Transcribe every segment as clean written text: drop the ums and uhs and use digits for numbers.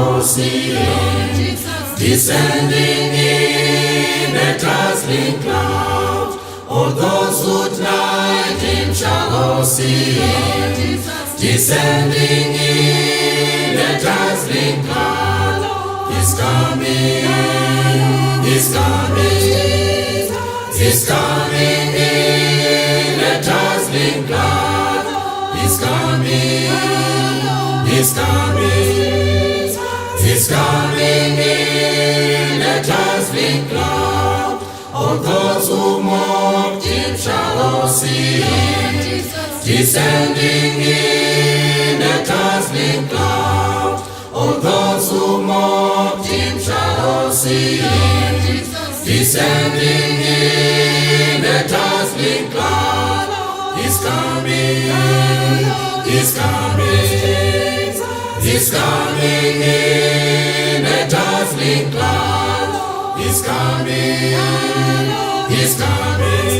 shall all see him, descending in a dazzling cloud. All those who tried him shall all see him, descending in a dazzling cloud. He's coming, he's coming, he's coming in a dazzling cloud. He's coming, he's coming, he's coming in a dazzling cloud. All those who mocked him shall all see him, descending in a dazzling cloud. All those who mocked him shall all see him, descending in a dazzling cloud. He's coming, he's coming, he's coming in a dazzling cloud. He's coming, he's coming,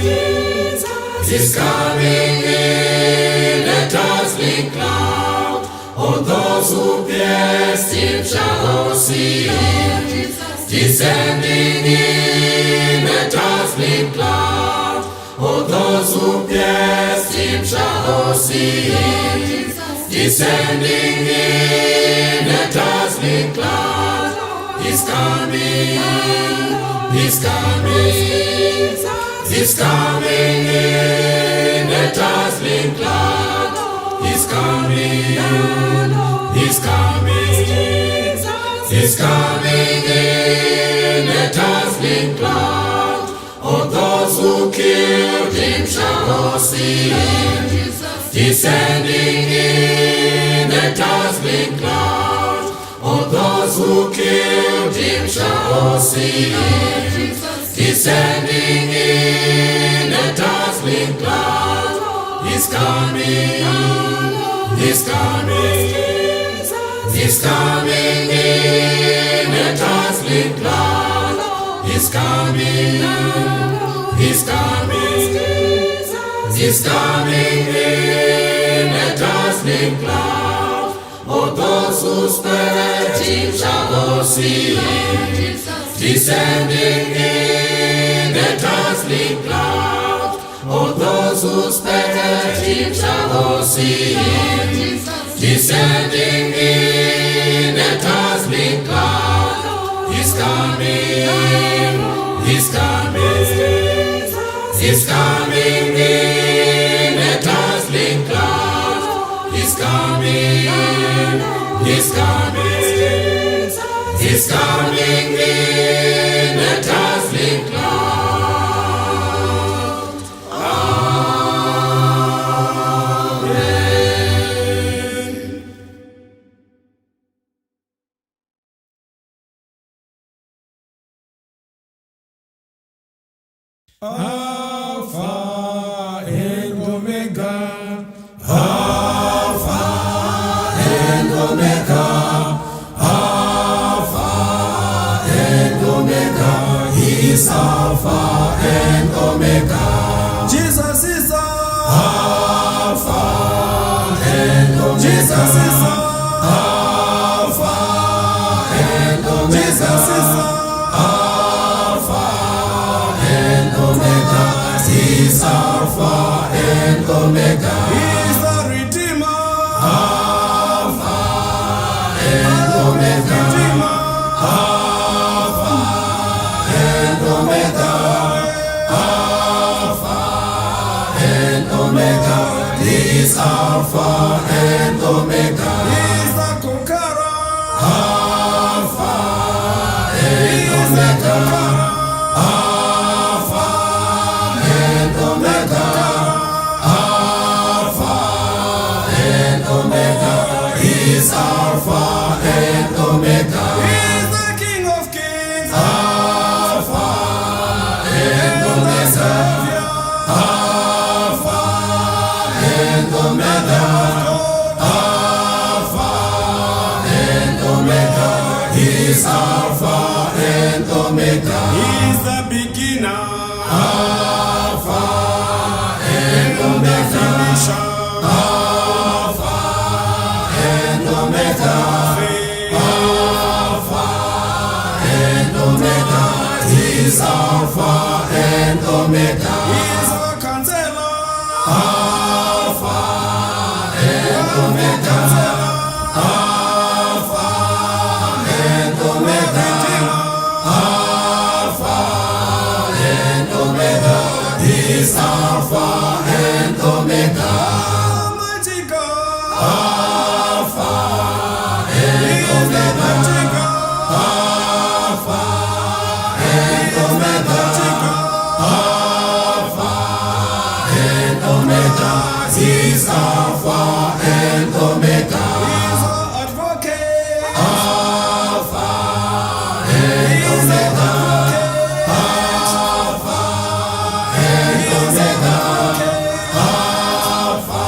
he's coming in a dazzling cloud. All those who pierced him shall all see him, descending in a dazzling cloud. All those who pierced him shall all see him, descending in a dazzling cloud. He's coming, he's coming, he's coming in a dazzling cloud. He's coming, he's coming, he's coming in a dazzling cloud. All those who killed him shall all see him, descending in a dazzling cloud. All those who killed him shall all see him, descending in a dazzling cloud. He's coming, he's coming, he's coming in a dazzling cloud. He's coming, he's coming, he's coming in a dazzling cloud. All those who spared him shall all see him, descending in a dazzling cloud. All those who spared him shall all see him, descending in a dazzling cloud. He's coming, he's coming, he's coming in a dazzling cloud. He's coming, he's coming, he's coming in a dazzling cloud. Alpha and Omega, Alpha and Omega, Alpha and Omega. He is Alpha and Omega. Jesus is Alpha and Omega. Jesus is Alpha and Omega. Jesus is He's Alpha and Omega. He's the Redeemer. Alpha and Omega. Alpha and Omega. Alpha and Omega. He's Alpha and Omega. He's the Conqueror. Alpha and Omega. He's Alpha and Omega. He's the King of Kings. Alpha and Omega. Alpha and Omega. Alpha and Omega. He's Alpha and Omega. He's the beginner. Alpha and Omega. Alpha and Omega. Omega. He is our counselor. Alpha and Omega. Alpha and Omega. Alpha and Omega. He is Alpha and Omega. Almighty God. Alpha and Omega. Alpha and Omega. Alpha and Omega. He's Alpha and Omega. He's our advocate. Alpha and Omega. Alpha and Omega. Alpha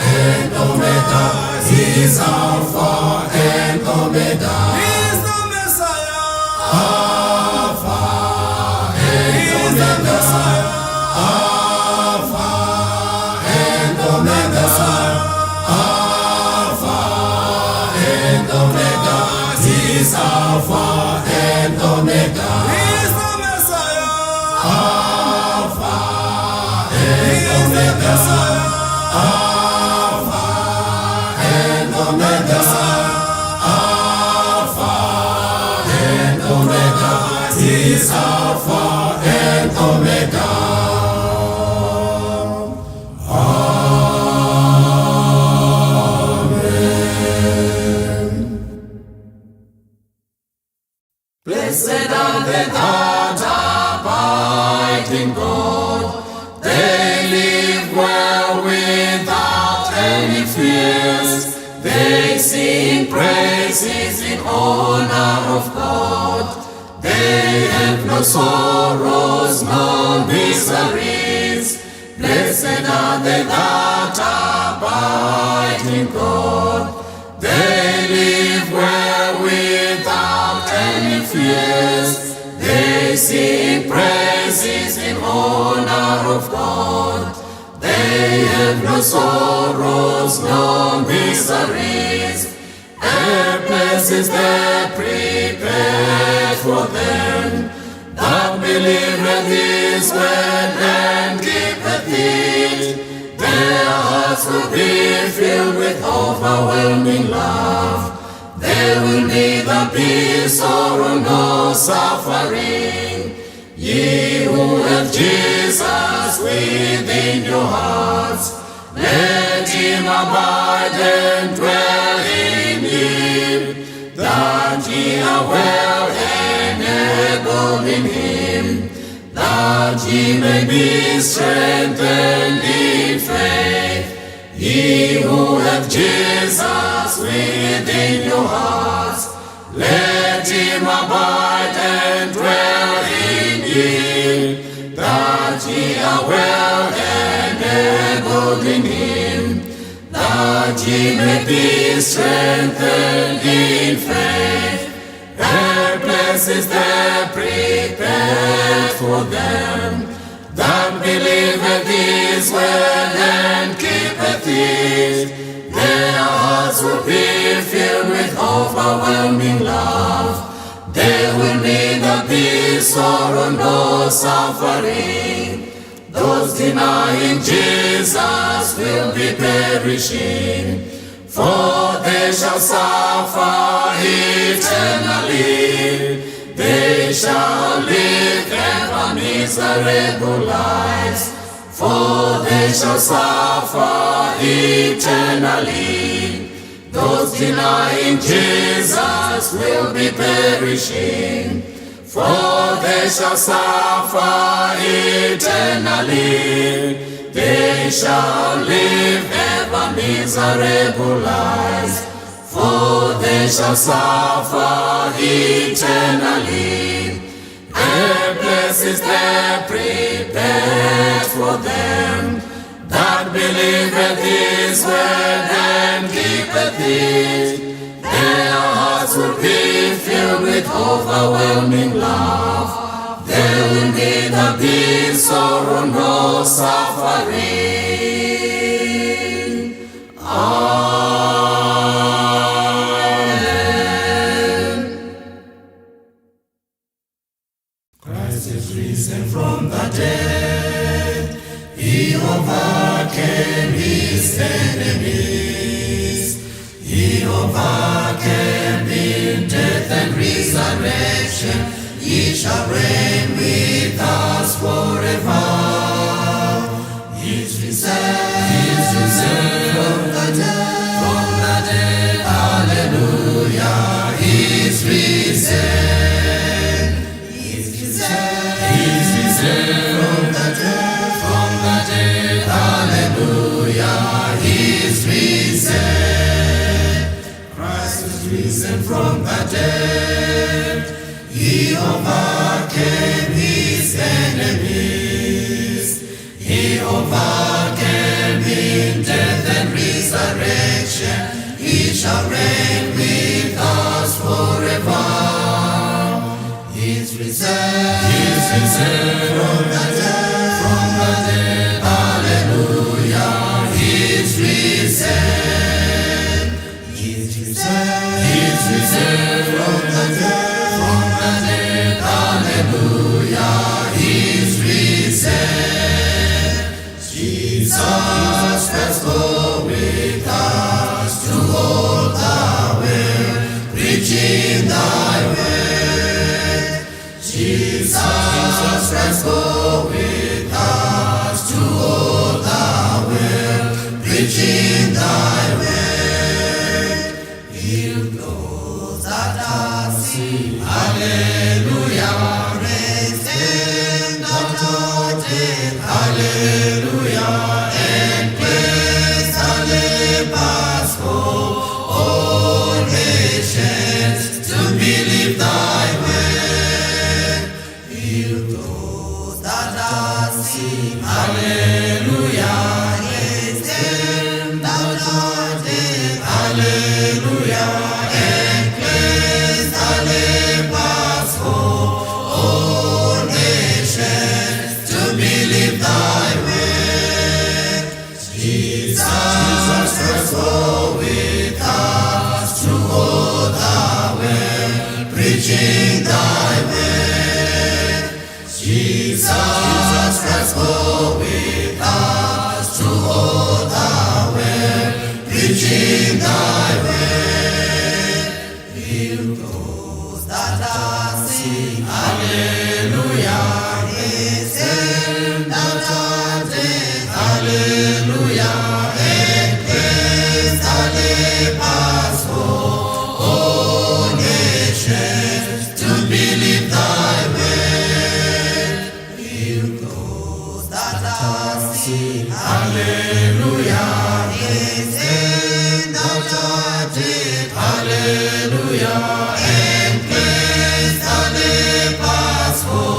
and Omega. He's Alpha and Omega. He's the Messiah. Alpha and He's the Omega. Messiah. Alpha and Omega. Alpha and Omega. He's Alpha and Omega. He's the Messiah. Alpha and He's the Omega. Messiah. Alpha and Omega. Alpha and Omega. He's Alpha and Omega. Blessed are they that abide in God. They live well without any fears. They sing praises in honor of God. They have no sorrows, no miseries. Blessed are they that abide in God. They live well without any fears. They sing praises in honor of God. They have no sorrows, no miseries. A place is there prepared for them that believeth His word and keepeth it. Their hearts will be filled with overwhelming love. There will neither be sorrow nor suffering. Ye who have Jesus within your hearts, let Him abide and dwell in you, that ye are well enabled in Him, that ye may be strengthened in faith. Ye who have Jesus within your hearts, let Him abide and dwell in you, that ye are well enabled in Him, that ye may be strengthened in faith. A place is there prepared for them that believeth His word and keepeth it. Their hearts will be filled with overwhelming love. There will neither be sorrow nor suffering. Those denying Jesus will be perishing, for they shall suffer eternally. They shall live ever miserable lives, for they shall suffer eternally. Those denying Jesus will be perishing, for they shall suffer eternally. They shall live ever miserable lives, for they shall suffer eternally. A place is there prepared for them that believeth His word and keepeth it. Their hearts will be filled with overwhelming love. There will neither be sorrow nor suffering. Amen. Christ is risen from the dead. overcame in death and resurrection, he shall reign with us forever. He's risen from the dead, hallelujah. He's risen, he's risen from the dead, hallelujah. He's risen, Christ is risen from the dead. He overcame his enemies. He overcame in death and resurrection. He shall reign with us forever. He's risen from the dead, hallelujah. He's risen, he's risen from the dead, hallelujah. He's risen. Jesus Christ, go with us to all the world, preaching thy word. Jesus Christ, go with us to all the world, preaching thy word. He'll those that are sick, hallelujah. Raise them that are dead, hallelujah. And place the lepers for all nations to believe thy word. Heal those that are sick, hallelujah. Raise them that are dead, hallelujah. And place the lepers for all nations to believe thy word. Jesus Christ, go with us to all the world, preaching thy word. Jesus Christ, go with us to all the world, preaching thy word. Heal those that are sick, hallelujah. Raise them that are dead, hallelujah. And place the lepers for all nations to believe thy word. Heal those that are sick, hallelujah. Raise them that are dead, hallelujah. And place the lepers for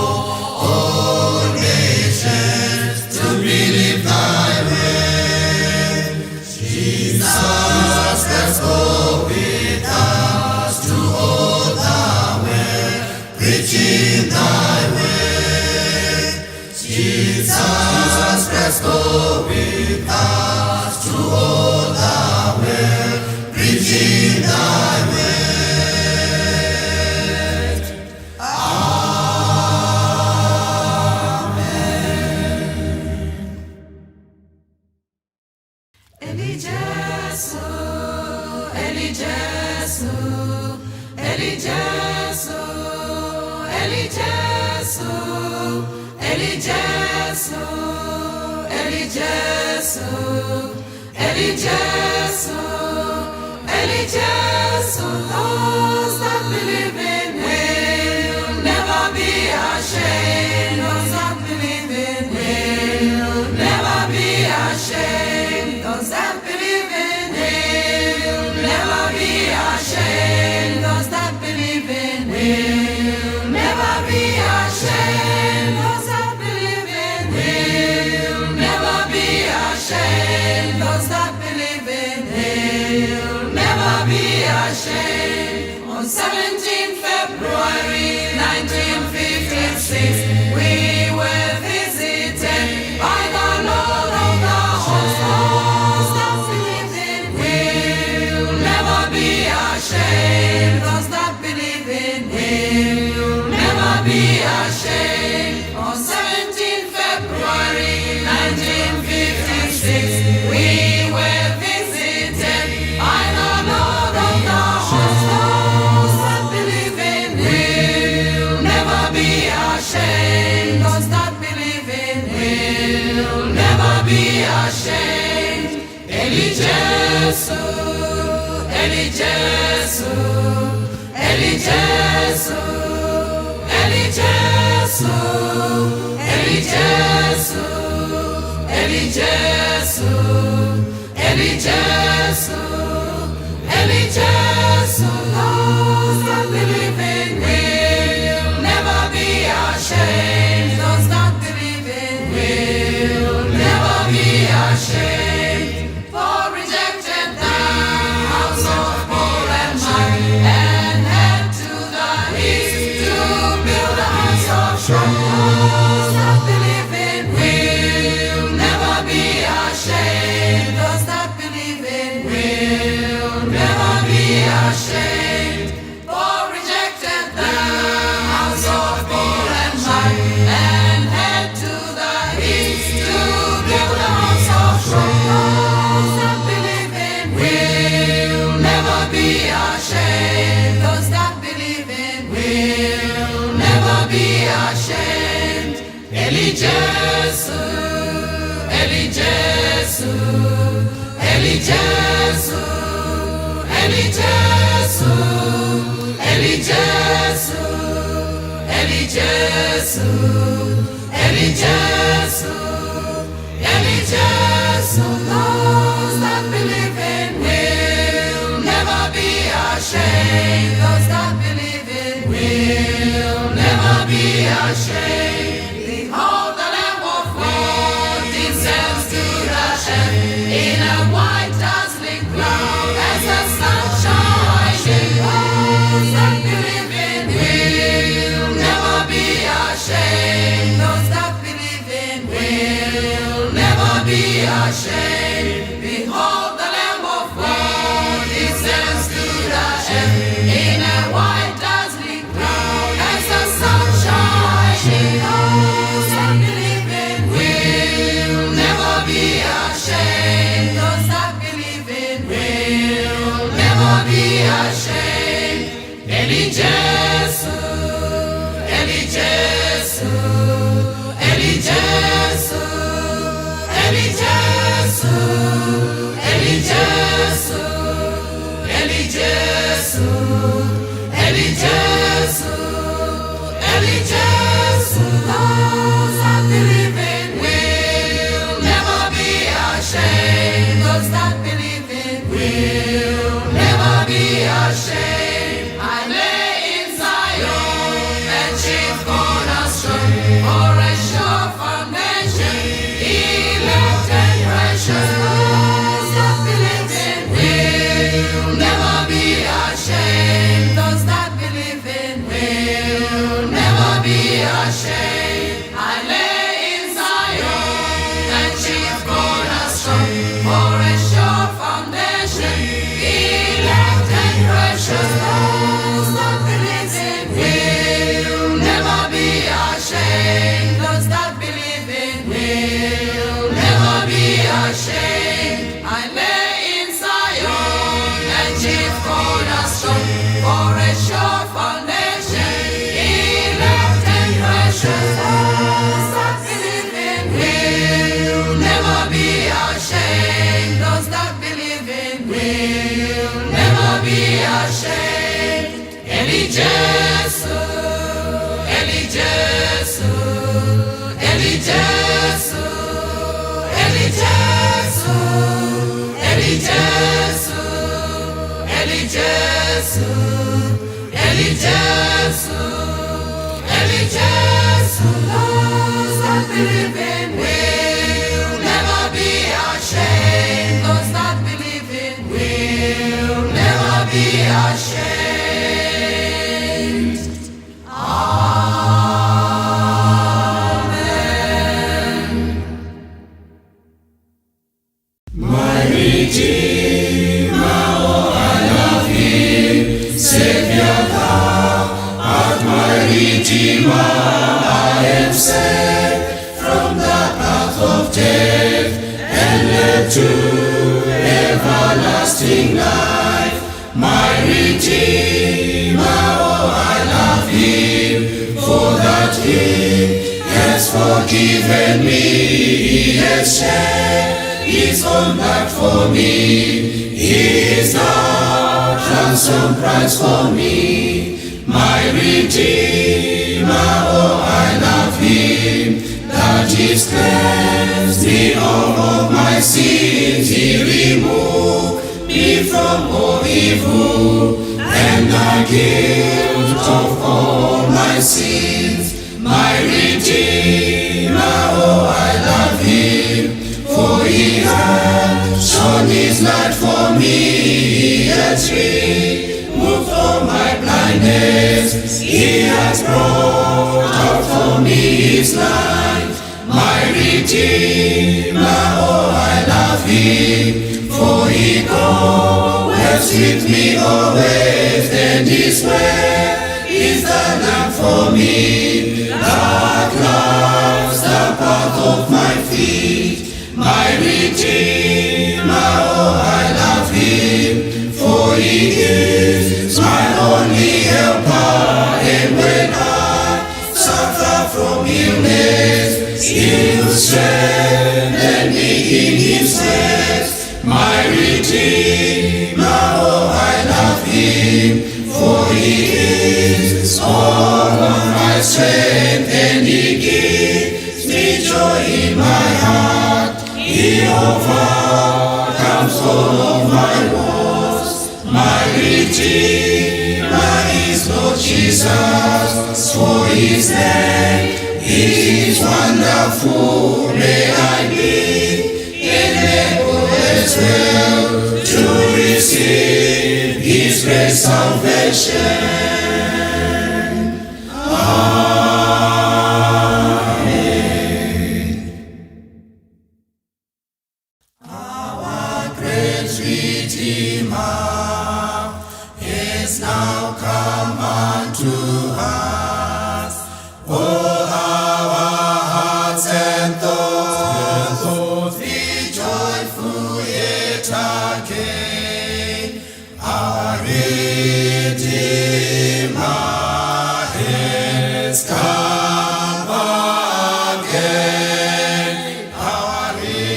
all nations to believe thy word. Jesus Christ, go with us to all the world, preaching thy word. Jesus Christ, go with us to all the world, preaching thy word. Eli Jesu, Eli Jesu, Eli Jesu, Eli Jesu, Eli Jesu, Eli Jesu, Eli Jesu, Eli Jesu. Those that believe in Him will never be ashamed. Those that believe in Him will never be ashamed. Those that believe in Him will never be ashamed. Those that believe in Him will never be ashamed. Those that believe in Him will never be ashamed. Those that believe in Him will never be ashamed. On 17 February 1956, we were visited by the Lord of the hosts. Those that believe in Him will never be ashamed. Those that believe in Him will never be ashamed. On 17 February 1956, we were visited by the Lord of the Eli Jesu, Eli Jesu, Eli Jesu, Eli Jesu, Eli Jesu, Eli Jesu, Eli Jesu. Those that believe in will never be ashamed. Those that believe in will never be ashamed. For rejected the house of Paul and mine, and head to the east to build a house of strong. Those that believe in will never be ashamed. Those that believe in will never be ashamed. For rejected the house of Paul and mine, and head to the east to build a house of strong. Those that believe in will never be ashamed. Those that believe in will never be ashamed. Eli Jesu, Eli Jesu, Eli Jesu, Eli Jesu, Eli Jesu, Eli Jesu, Eli Jesu, Eli Jesu. Those that believe in will never be ashamed. Those that believe in will never be ashamed. Behold the Lamb of God descends to the shed in a white dazzling cloud as the sun shining. Those that believe in will never be ashamed. Those that believe in will never be ashamed. Behold the Lamb of God descends to the shed in a white dazzling cloud as the sun shining. Those that believe in will never be ashamed. Those that believe in will never be ashamed. Eli Jesu, Eli Jesu, Eli Jesu, Eli Jesu, Eli Jesu, Eli Jesu, Eli Jesu, Eli Jesu. Those that believe in will never be ashamed. Those that believe in will never be ashamed. I lay in Zion a chief cornerstone, for a sure foundation, elect and precious. Those that believe in will never be ashamed. Those that believe in will never be ashamed. I lay in Zion a chief cornerstone, for a sure foundation, elect and precious. Those that believe in will never be ashamed. Those that believe in will never be ashamed. I lay in Zion a chief cornerstone, for a sure foundation, elect and precious. Those that believe in will never be ashamed. Those that believe in will never be ashamed. Eli Jesu, Eli Jesu, Eli Jesu, Eli Jesu, Eli Jesu, Eli Jesu, Eli Jesu, Eli Jesu. Those that believe in will never be ashamed. Those that believe in will never be ashamed. My Redeemer, oh I love Him, Savior thou art my Redeemer. I am saved from the path of death and led to everlasting life. My Redeemer, oh I love Him, for that He has forgiven me. He has shed His own blood for me, His love, ransom price for me, my Redeemer, oh I love Him, that He's cleansed me all of my sins, He removed me from all evil, and the guilt of all my sins, my Redeemer, oh I love Him, for He has shown His light for me, He has removed all my blindness, He has brought out for me His light, my Redeemer, oh I love Him, for He goes with me always, and His way is the lamp for me, that lights the path of my feet, my Redeemer, oh I love Him, for He is my only helper, and when I suffer from illness, He will strengthen me in His ways, my Redeemer, oh I love Him, for He is all of my strength, and He gives me joy in my heart. He overcomes all of my woes, my Redeemer is Lord Jesus, for His name is wonderful. May I be enabled as well to receive His great salvation. Redeemer is now come unto us. All our hearts and thoughts be joyful yet again. Our Redeemer is come again. Our Redeemer,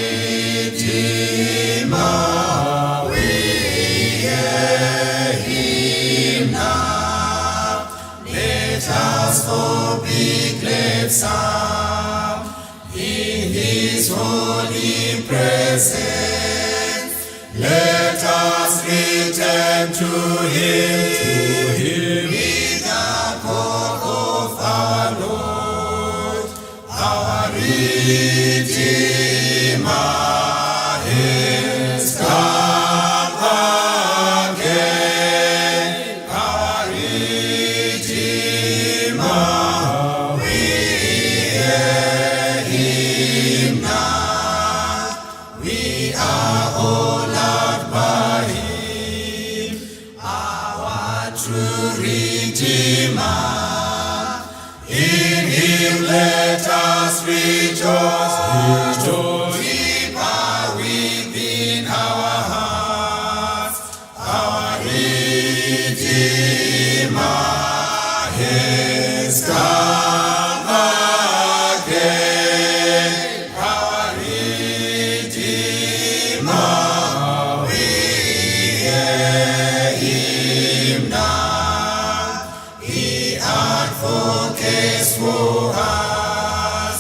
for big glad sound in His holy presence. Let us return to Him, with the call of our Lord. Our Redeemer is come again. Our Redeemer, we hear Him now. We are all loved by Him, our true Redeemer. In Him let us rejoice, deeper within our hearts. Our Redeemer is come again. Our Redeemer, we hear Him now. He advocates for us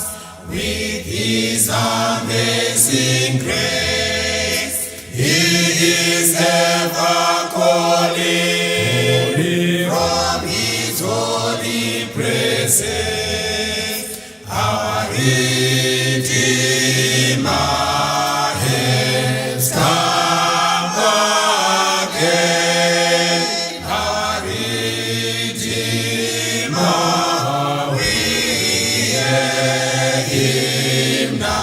with His amazing grace. He is ever calling from His holy presence. Our Redeemer has come again. Our Redeemer, we hear Him now.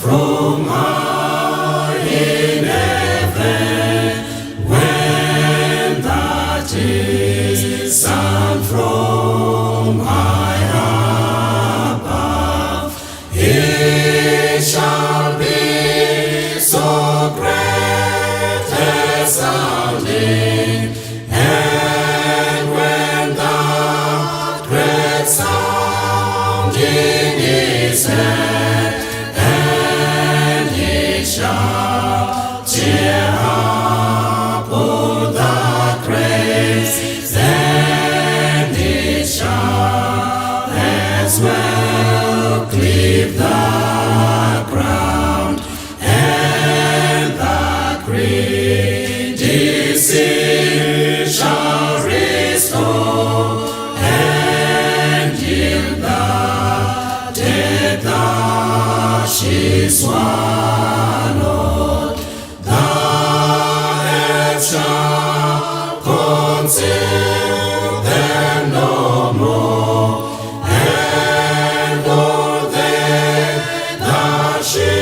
From high in heaven, when that is sound from high above, it shall be so great. in his hand, and it shall tear up all the crates, and it shall as well cleave the ground, and the great disease shall restore, and yield the dead that she swallowed. The earth shall consume them no more, and all they that she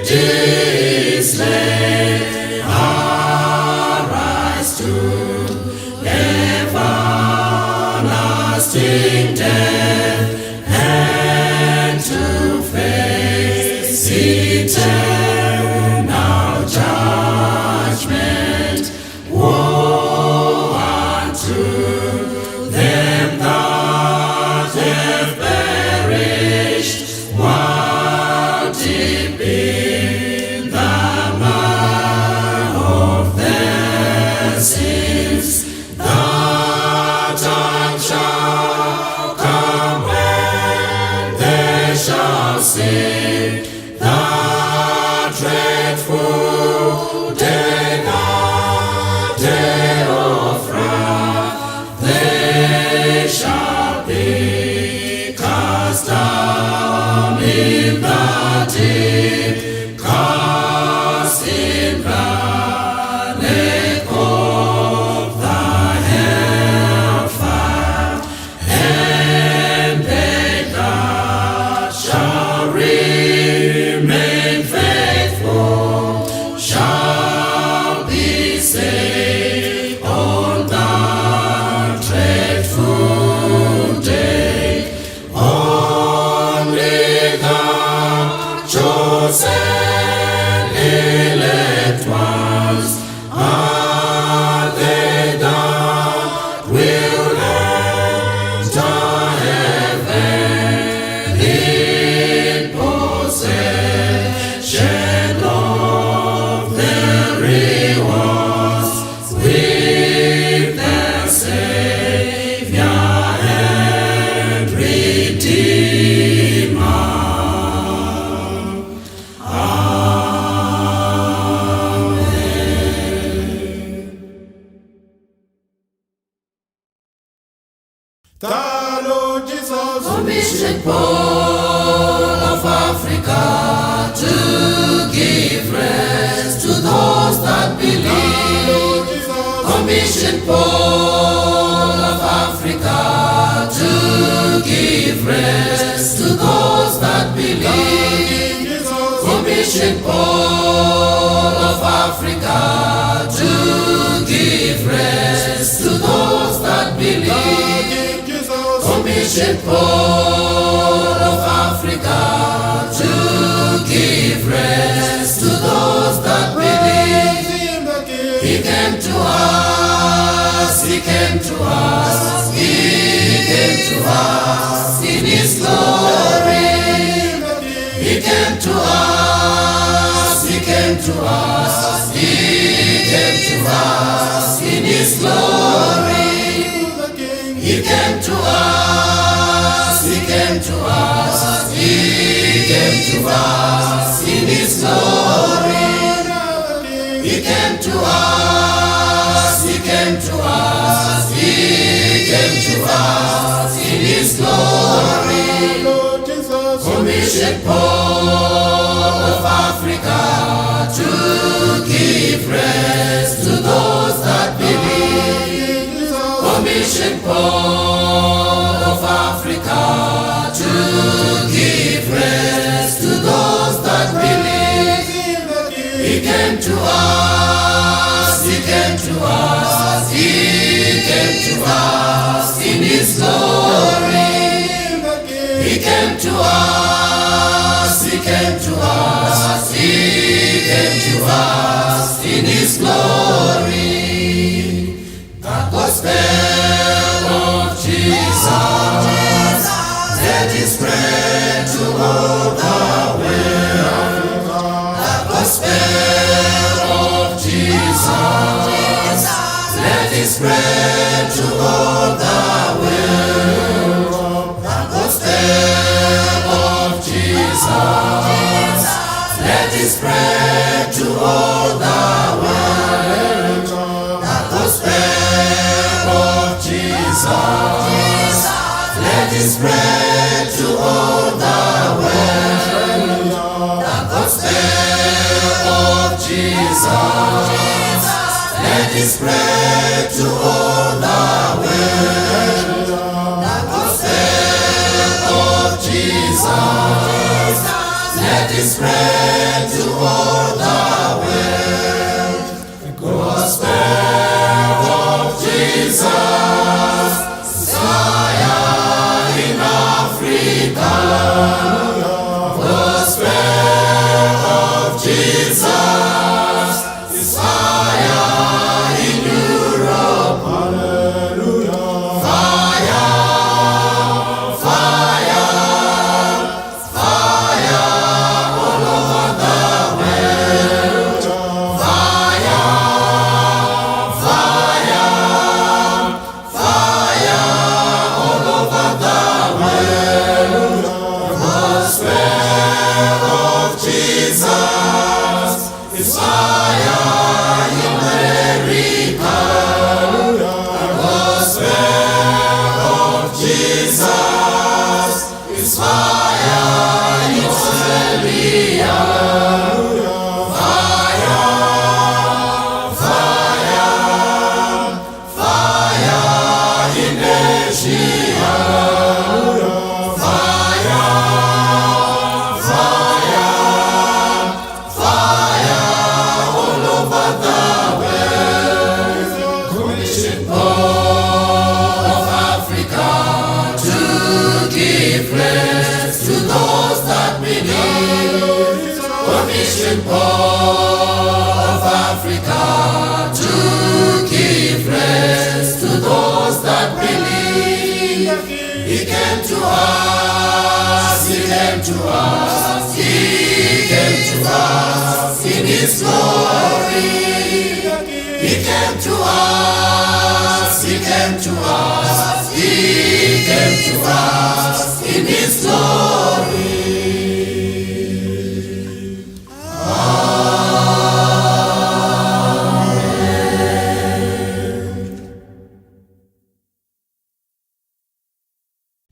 did slay arise to everlasting death, and to face eternal judgment. Woe unto them that have perished while deep in the mire of their sins. The time shall come when they shall see the dreadful day, the day of wrath. They shall be cast down in the deep, cast in the lake of the hellfire, and they that shall remain faithful shall be saved on that dreadful day. Only the chosen elect ones are they that will enter heaven in possession of their rewards with their Savior and Redeemer. The Lord Jesus, Commission Paul of Africa to give rest to those that believe. Lord Jesus, Commission Paul of Africa to give rest to those that believe. Jesus, Commission Paul of Africa to give rest to those that believe. Jesus, Commission Paul of Africa to give rest to those that believe. in the King, He came to us, He came to us, He came to us in His glory. in the King, He came to us, He came to us, He came to us in His glory. in the King, He came to us, He came to us, He came to us in His glory. He came to us, He came to us, He came to us in His glory. Lord Jesus, Commission Paul of Africa to give rest to those that believe. Jesus, Commission Paul of Africa to give rest to those that believe. in the King, He came to us, He came to us, He came to us in His glory. in the King, He came to us, He came to us, He came to us in His glory. The gospel of Jesus, that is spread to all the world. The gospel of Jesus. Let it spread to all the world. The gospel of Jesus. Let it spread to all the world. The gospel of Jesus. Let it spread to all the world. The gospel of Jesus. Let it spread to all the world. The gospel of Jesus. Fire in Africa. Gospel of Jesus. Fire in Europe. Hallelujah. Fire, fire, fire all over the world. Fire, fire, fire all over the world. Gospel of Jesus is fire in America. Gospel of Jesus is fire in Australia. Fire, fire, fire in Asia. Fire, fire, fire all over the world. Commission Paul of Africa to give rest to those that believe. Commission Paul of Africa to give rest to those that believe. He came to us, he came to us, he came to us in his glory. He came to us, he came to us, he came to us in his glory.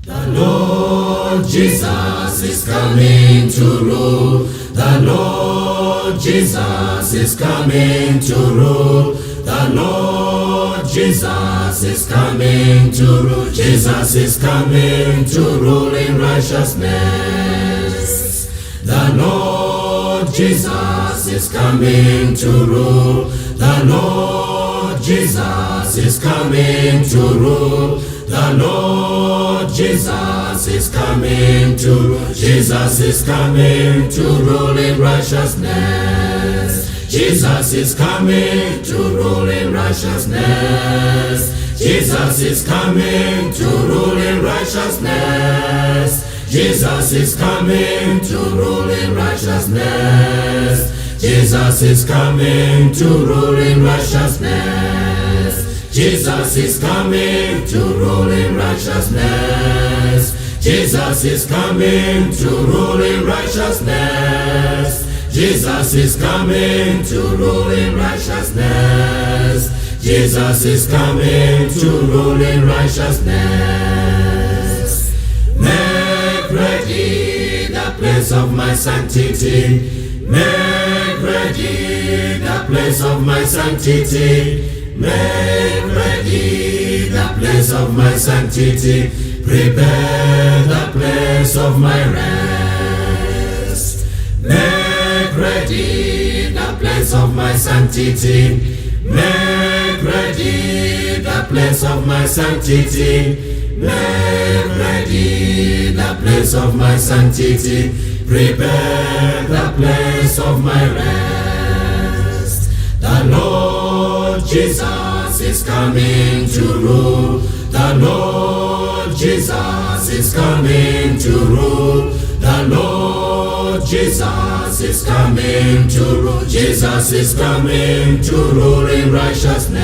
The Lord Jesus is coming to rule. The Lord Jesus is coming to rule. The Lord Jesus is coming to rule. Jesus is coming to rule in righteousness. The Lord Jesus is coming to rule. The Lord Jesus is coming to rule. The Lord Jesus is coming to rule. Jesus is coming to rule in righteousness. Jesus is coming to rule in righteousness. Jesus is coming to rule in righteousness. Jesus is coming to rule in righteousness. Jesus is coming to rule in righteousness. Jesus is coming to rule in righteousness. Jesus is coming to rule in righteousness. Jesus is coming to rule in righteousness. Jesus is coming to rule in righteousness. Make ready the place of my sanctity. Make ready the place of my sanctity. Make ready the place of my sanctity. Prepare the place of my rest. Make ready the place of my sanctity. Make ready the place of my sanctity. Make ready the place of my sanctity. Prepare the place of my rest. The Lord Jesus is coming to rule. The Lord Jesus is coming to rule. The Lord Jesus is coming to rule. Jesus is coming to rule in righteousness.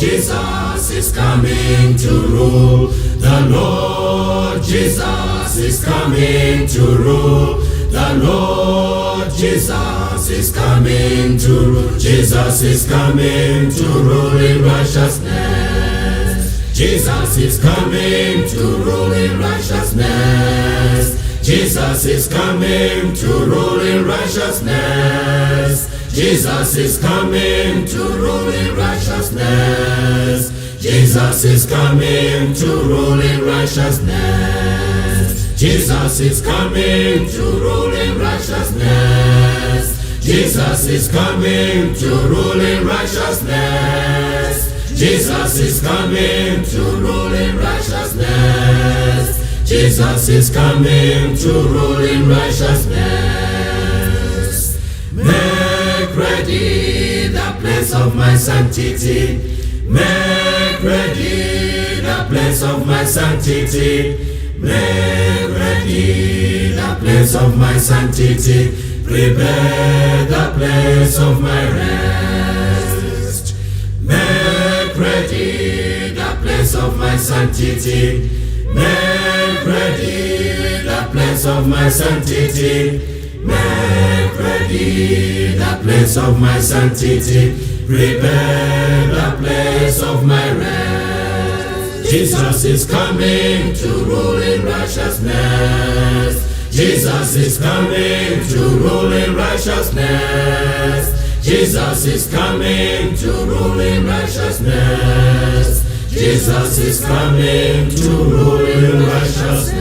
Jesus is coming to rule. The Lord Jesus is coming to rule. The Lord Jesus is coming to rule. Jesus is coming to rule in righteousness. Jesus is coming to rule in righteousness. Jesus is coming to rule in righteousness. Jesus is coming to rule in righteousness. Jesus is coming to rule in righteousness. Jesus is coming to rule in righteousness. Jesus is coming to rule in righteousness. Jesus is coming to rule in righteousness. Jesus is coming to rule in righteousness. Make ready the place of my sanctity. Make ready the place of my sanctity. Make ready the place of my sanctity. Prepare the place of my rest. Make ready the place of my sanctity. Make ready the place of my sanctity. Make ready the place of my sanctity. Prepare the place of my rest. Jesus is coming to rule in righteousness. Jesus is coming to rule in righteousness. Jesus is coming to rule in righteousness. Jesus is coming to rule in righteousness.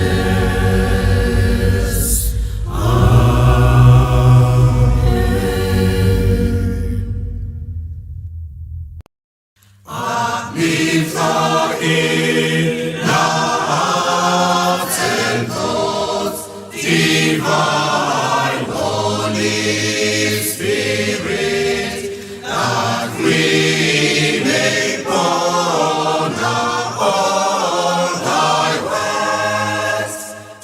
Amen. Lift our in hearts and thoughts, divine Holy Spirit, that we may ponder all thy words.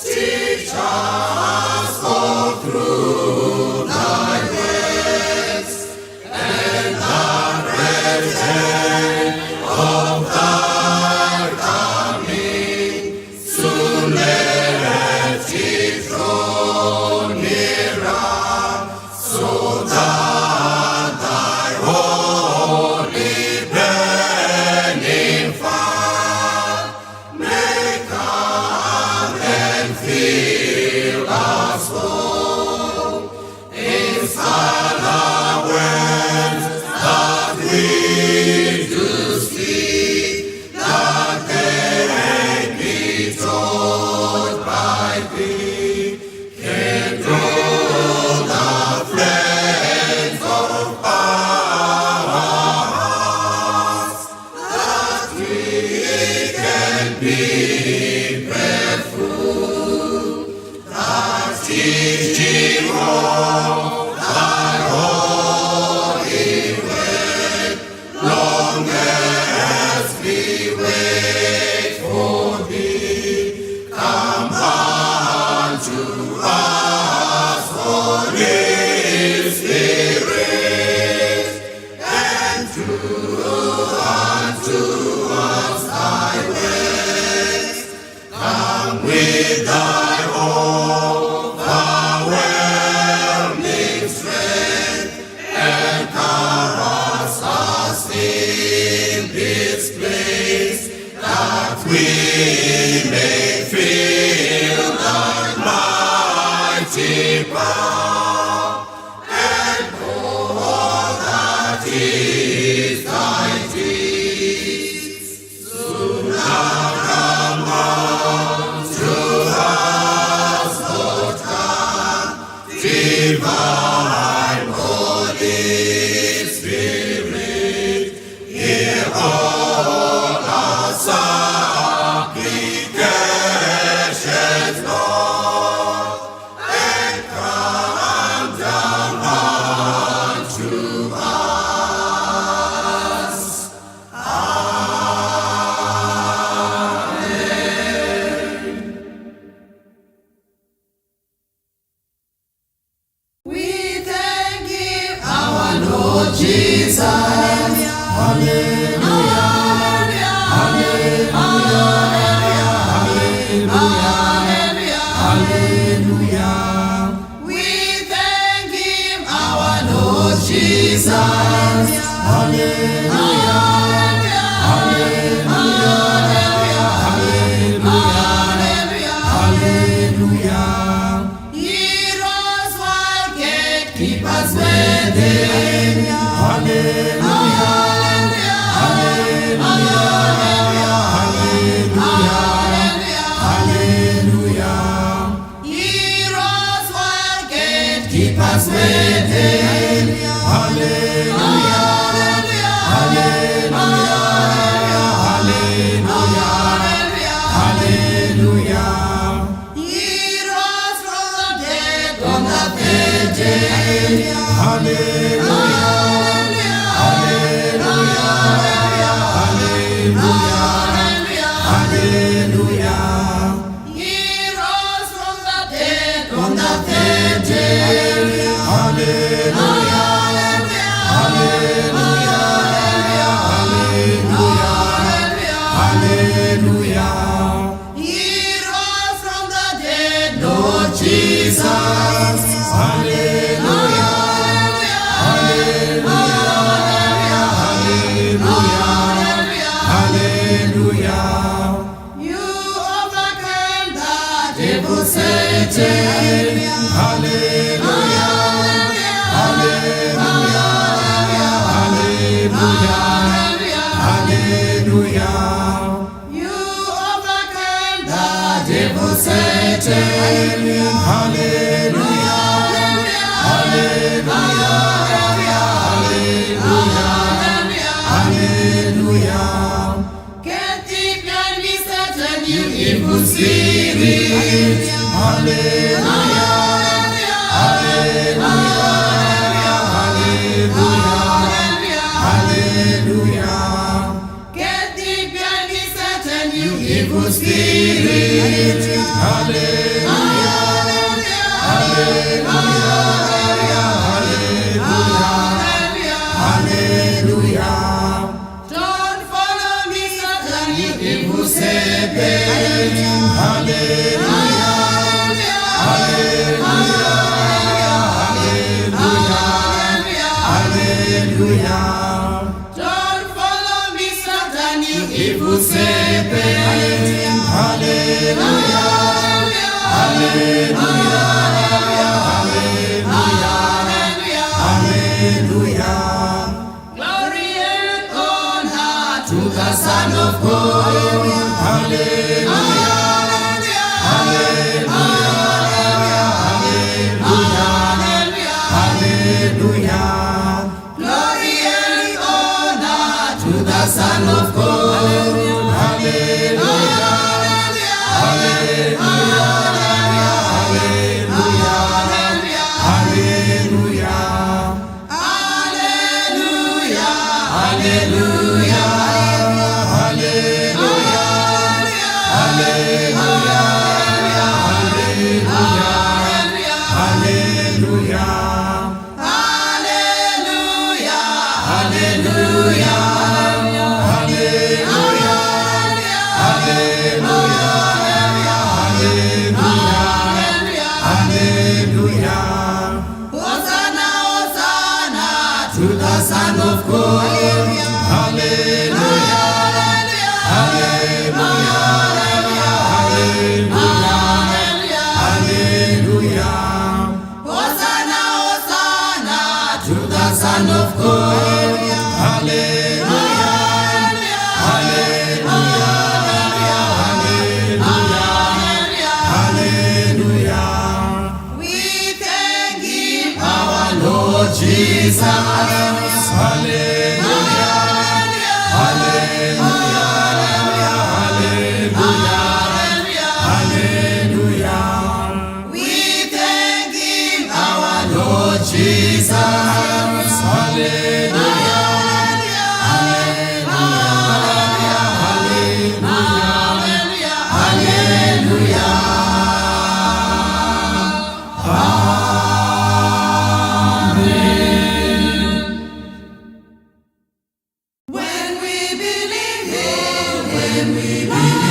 Teach us all through thy words, and the presence of thy coming. Soon let it draw nearer, so that thy holy burning fire may come and fill us all. Inspire our words that we do speak, that they may be taught by thee. Can draw the flames of our hearts, that we can be grateful, that teaching all thy holy word, long as we wait for thee. Come unto us, Holy Spirit, and do unto us thy works. Come with thy overwhelming strength, and caress us in this place, that we may feel thy mighty power, and all that is thy deeds. Soon thou come unto us, Lord, come, divine Holy Spirit, hear all our supplications, Lord, and come down unto us. We thank you, our Lord Jesus. Hallelujah. We thank Him, our Lord Jesus. Heroes while gatekeepers waiting. Heroes while gatekeepers waiting. Heroes from the dead on the third day. Heroes from the dead on the third day. Heroes from the dead, Lord Jesus. You overcame the devil, Satan. You overcame the devil, Satan. Can't keep your Satan, you evil spirit. Can't keep your Satan, you evil spirit. Don't follow me, Satan, you evil serpent. Don't follow me, Satan, you evil serpent. Glory and honor to the Son of God. Glory and honor to the Son of God. Hosanna, Hosanna to the Son of God. Hosanna, Hosanna to the Son of God. We thank Him, our Lord Jesus. We thank Him, our Lord Jesus. Amen. When we believe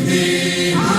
thee,